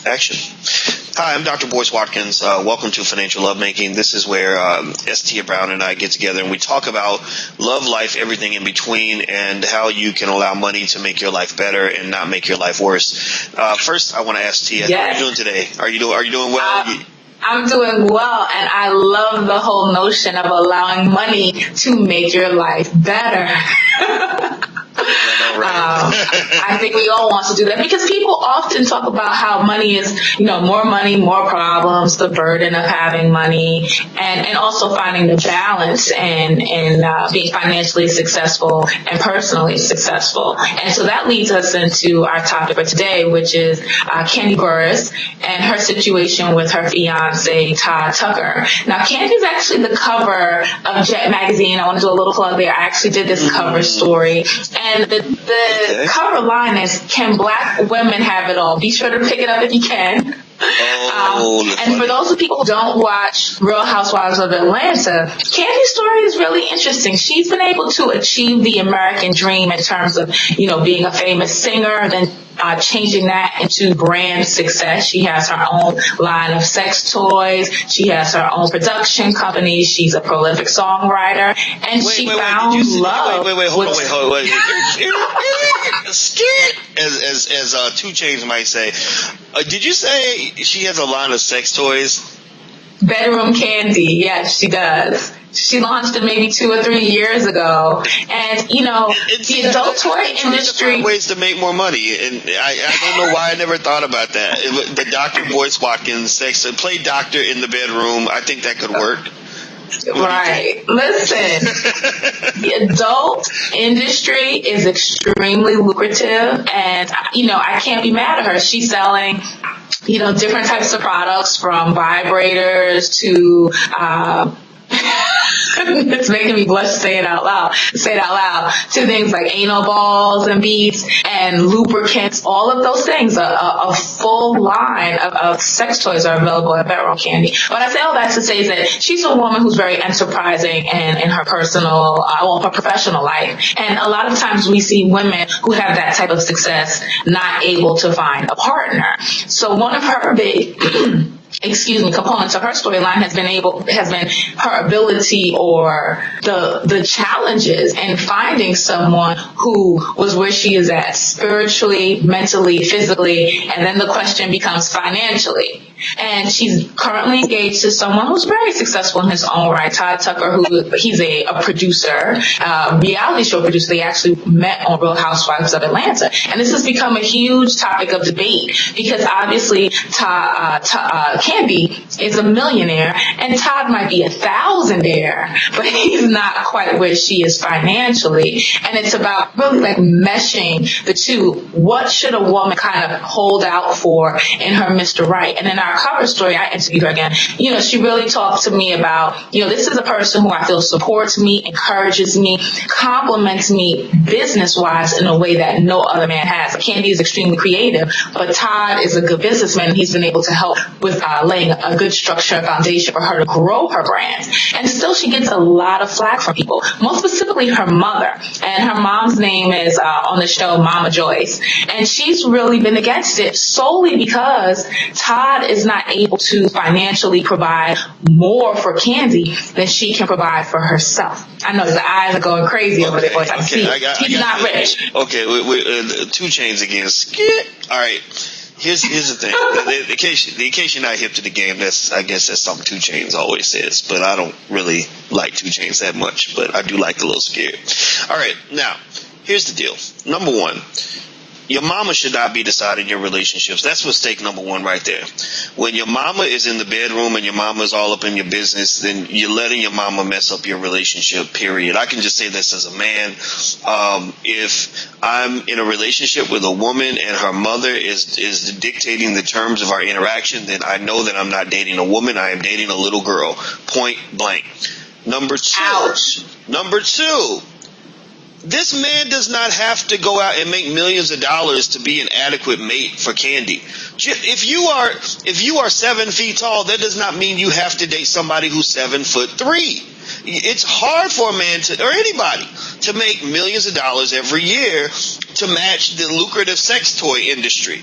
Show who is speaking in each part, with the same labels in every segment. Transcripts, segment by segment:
Speaker 1: Action. Hi, I'm Dr. Boyce Watkins. Welcome to Financial Lovemaking. This is where S.T. Brown and I get together and we talk about love, life, everything in between, and how you can allow money to make your life better and not make your life worse. First, I want to ask Tia, How are you doing today? Are you doing well?
Speaker 2: I'm doing well, and I love the whole notion of allowing money to make your life better. I think we all want to do that because people often talk about how money is, more money, more problems, the burden of having money, and also finding the balance and being financially successful and personally successful. And so that leads us into our topic for today, which is Kandi Burruss and her situation with her fiance, Todd Tucker. Now, Kandi's actually the cover of Jet Magazine. I want to do a little plug there. I actually did this cover story. And the cover line is, "Can black women have it all?" Be sure to pick it up if you can. And for those of people who don't watch Real Housewives of Atlanta, Kandi's story is really interesting. She's been able to achieve the American dream in terms of, being a famous singer, then changing that into brand success. She has her own line of sex toys. She has her own production company. She's a prolific songwriter, and she found love.
Speaker 1: Hold on. As 2 Chainz might say, did you say she has a line of sex toys?
Speaker 2: Bedroom Kandi, yes, she does. She launched it maybe 2 or 3 years ago, and the adult toy industry.
Speaker 1: Ways to make more money, and I don't know why I never thought about that. The Dr. Boyce Watkins sex play doctor in the bedroom. I think that could work.
Speaker 2: Right. Listen, the adult industry is extremely lucrative, and I can't be mad at her. She's selling different types of products from vibrators to it's making me blush to say it out loud. To things like anal balls and beads and lubricants, all of those things. A full line of sex toys are available at Bedroom Kandi. But I say all that to say is that she's a woman who's very enterprising in her her professional life. And a lot of times we see women who have that type of success not able to find a partner. So one of her big components of her storyline has been her ability or the challenges in finding someone who was where she is at spiritually, mentally, physically, and then the question becomes financially. And she's currently engaged to someone who's very successful in his own right, Todd Tucker, he's a producer, reality show producer. They actually met on Real Housewives of Atlanta. And this has become a huge topic of debate because obviously Kandi is a millionaire and Todd might be a thousandaire, but he's not quite where she is financially. And it's about really like meshing the two. What should a woman kind of hold out for in her Mr. Right? And in our cover story, I interviewed her again. She really talked to me about, this is a person who I feel supports me, encourages me, compliments me business-wise in a way that no other man has. Kandi is extremely creative, but Todd is a good businessman. He's been able to help with laying a good structure and foundation for her to grow her brand. And still she gets a lot of flack from people, most specifically her mother. And her mom's name is on the show Mama Joyce. And she's really been against it solely because Todd is not able to financially provide more for Kandi than she can provide for herself. I know the eyes are going crazy over there, boys. I see. He's not rich.
Speaker 1: Okay, 2 Chainz again. All right. Here's the thing. In case you're not hip to the game, I guess that's something 2 Chainz always says. But I don't really like 2 Chainz that much. But I do like a little scared. All right. Now, here's the deal. Number one. Your mama should not be deciding your relationships. That's mistake number one right there. When your mama is in the bedroom and your mama is all up in your business, then you're letting your mama mess up your relationship, period. I can just say this as a man. If I'm in a relationship with a woman and her mother is dictating the terms of our interaction, then I know that I'm not dating a woman. I am dating a little girl. Point blank. Number two. This man does not have to go out and make millions of dollars to be an adequate mate for Kandi. If you are 7 feet tall, that does not mean you have to date somebody who's 7'3". It's hard for a man or anybody to make millions of dollars every year to match the lucrative sex toy industry.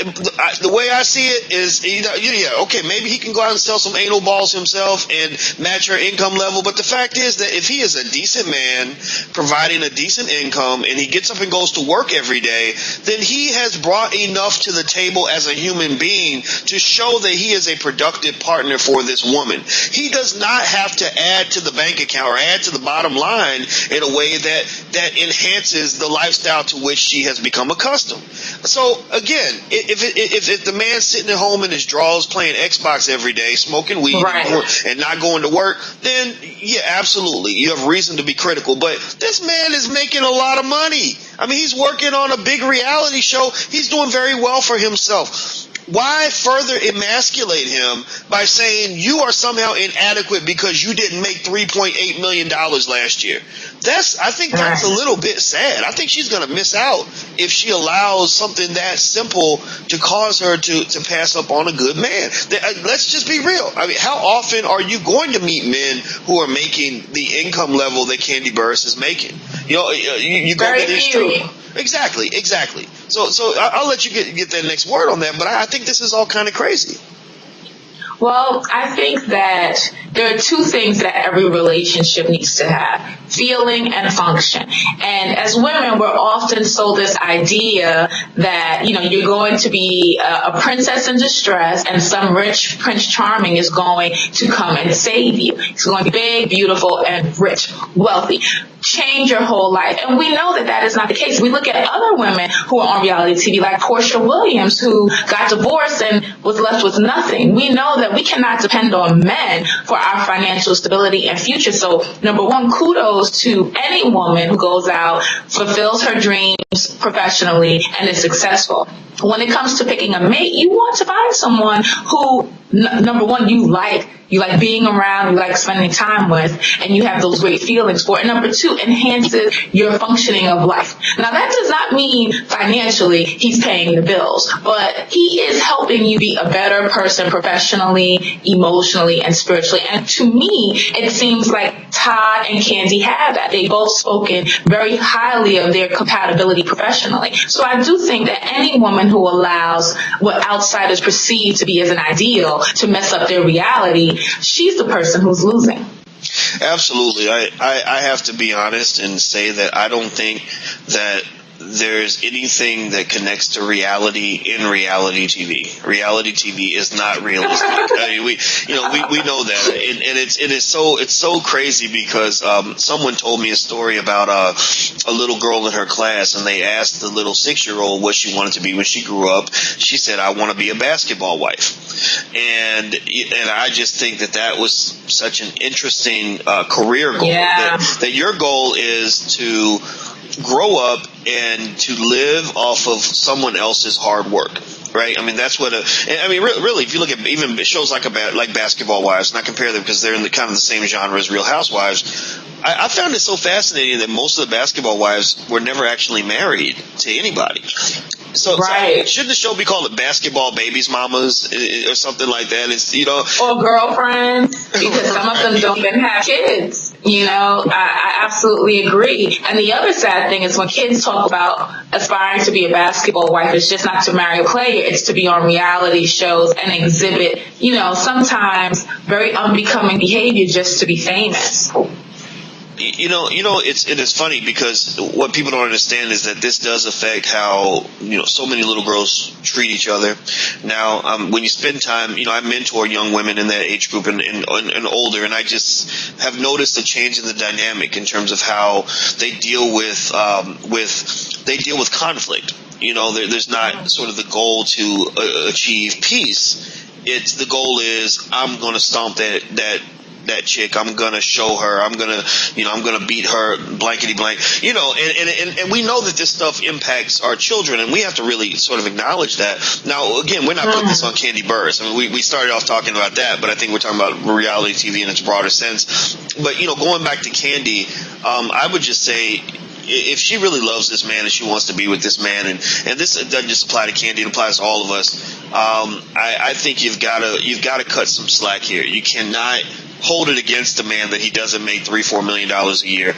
Speaker 1: the way I see it is, okay, maybe he can go out and sell some anal balls himself and match her income level. But the fact is that if he is a decent man providing a decent income and he gets up and goes to work every day, then he has brought enough to the table as a human being to show that he is a productive partner for this woman. He does not have to add to the bank account or add to the bottom line in a way that enhances the lifestyle to which she has become accustomed. So again, if the man's sitting at home in his drawers playing Xbox every day, smoking weed, right, and not going to work, then yeah, absolutely, you have reason to be critical. But this man is making a lot of money. I mean, he's working on a big reality show. He's doing very well for himself. Why further emasculate him by saying you are somehow inadequate because you didn't make $3.8 million last year? I think that's a little bit sad. I think she's going to miss out if she allows something that simple to cause her to pass up on a good man. Let's just be real. I mean, how often are you going to meet men who are making the income level that Kandi Burruss is making? You go get his too. Exactly. So I'll let you get that next word on that, but I think this is all kind of crazy.
Speaker 2: Well, I think that there are two things that every relationship needs to have: feeling and function. And as women, we're often sold this idea that, you're going to be a princess in distress and some rich Prince Charming is going to come and save you. He's going to be big, beautiful, and rich, wealthy. Change your whole life. And we know that that is not the case. We look at other women who are on reality TV, like Portia Williams, who got divorced and was left with nothing. We know that we cannot depend on men for our financial stability and future. So, number one, kudos to any woman who goes out, fulfills her dreams professionally, and is successful. When it comes to picking a mate, you want to find someone who, number one, you like being around, you like spending time with, and you have those great feelings for. And number two, enhances your functioning of life. Now, that does not mean financially he's paying the bills, but he is helping you be a better person professionally, emotionally, and spiritually. And to me, it seems like Todd and Kandi have that. They've both spoken very highly of their compatibility professionally. So I do think that any woman who allows what outsiders perceive to be as an ideal to mess up their reality, she's the person who's losing.
Speaker 1: Absolutely. I have to be honest and say that I don't think that there's anything that connects to reality in reality TV. Reality TV is not realistic. I mean, we know that, and it's so crazy because someone told me a story about a little girl in her class, and they asked the little 6-year-old what she wanted to be when she grew up. She said, "I want to be a basketball wife," and I just think that was such an interesting career goal.
Speaker 2: Yeah.
Speaker 1: That your goal is to grow up and to live off of someone else's hard work, right? I mean, that's what really, if you look at even shows like Basketball Wives, and I compare them because they're in the kind of the same genre as Real Housewives, I found it so fascinating that most of the basketball wives were never actually married to anybody. So shouldn't the show be called Basketball Babies Mamas or something like that?
Speaker 2: Or girlfriends, because some of them don't even have kids. I absolutely agree. And the other sad thing is when kids talk about aspiring to be a basketball wife, it's just not to marry a player, it's to be on reality shows and exhibit, sometimes very unbecoming behavior just to be famous.
Speaker 1: It is funny because what people don't understand is that this does affect how, so many little girls treat each other. Now, when you spend time, I mentor young women in that age group and older, and I just have noticed a change in the dynamic in terms of how they deal with conflict. There's not sort of the goal to achieve peace. It's the goal is I'm going to stomp that chick. I'm gonna show her. I'm gonna beat her blankety blank. And we know that this stuff impacts our children, and we have to really sort of acknowledge that. Now, again, we're not putting this on Kandi Burruss. I mean, we started off talking about that, but I think we're talking about reality TV in its broader sense. But going back to Kandi, I would just say, if she really loves this man and she wants to be with this man, and this doesn't just apply to Kandi, it applies to all of us. I think you've got to cut some slack here. You cannot hold it against a man that he doesn't make $3-4 million a year.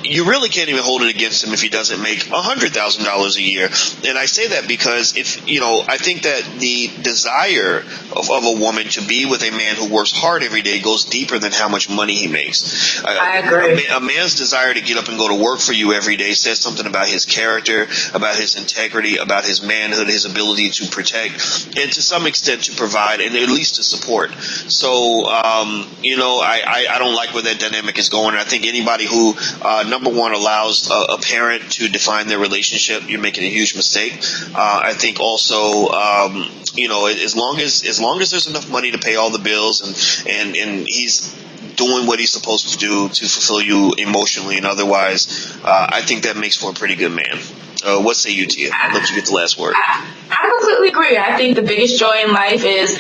Speaker 1: You really can't even hold it against him if he doesn't make $100,000 a year. And I say that because I think that the desire of a woman to be with a man who works hard every day goes deeper than how much money he makes.
Speaker 2: I agree.
Speaker 1: A man's desire to get up and go to work for you every day says something about his character, about his integrity, about his manhood, his ability to protect, and to some extent to provide, and at least to support. So, I don't like where that dynamic is going. I think anybody who, number one, allows a parent to define their relationship, you're making a huge mistake. I think also, as long as there's enough money to pay all the bills and he's doing what he's supposed to do to fulfill you emotionally and otherwise, I think that makes for a pretty good man. What say you, Tia? I'll let you get the last word.
Speaker 2: I completely agree. I think the biggest joy in life is,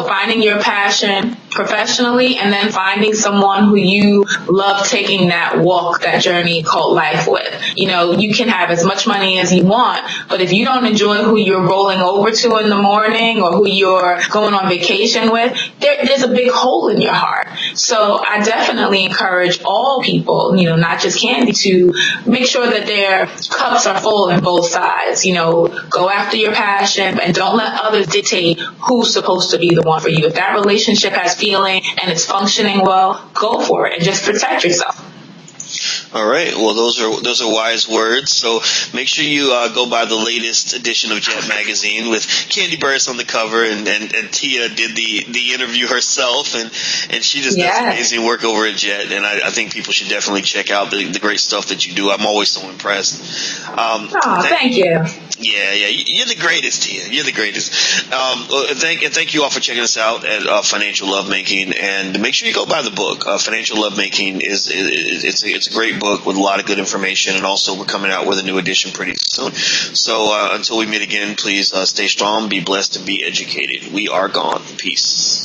Speaker 2: finding your passion professionally and then finding someone who you love taking that walk, that journey called life with. You can have as much money as you want, but if you don't enjoy who you're rolling over to in the morning or who you're going on vacation with, there's a big hole in your heart. So I definitely encourage all people, not just Kandi, to make sure that their cups are full in both sides. Go after your passion and don't let others dictate who's supposed to be the one for you. If that relationship has feeling and it's functioning well, go for it and just protect yourself.
Speaker 1: All right. Well, those are wise words. So make sure you go buy the latest edition of Jet Magazine with Kandi Burruss on the cover, and Tia did the interview herself, and she just does amazing work over at Jet. And I think people should definitely check out the great stuff that you do. I'm always so impressed.
Speaker 2: Thank you.
Speaker 1: Yeah, you're the greatest, Tia. You're the greatest. Thank you all for checking us out at Financial Lovemaking, and make sure you go buy the book. Financial Lovemaking it's a great book with a lot of good information, and also we're coming out with a new edition pretty soon. So until we meet again, please stay strong, be blessed, and be educated. We are gone. Peace.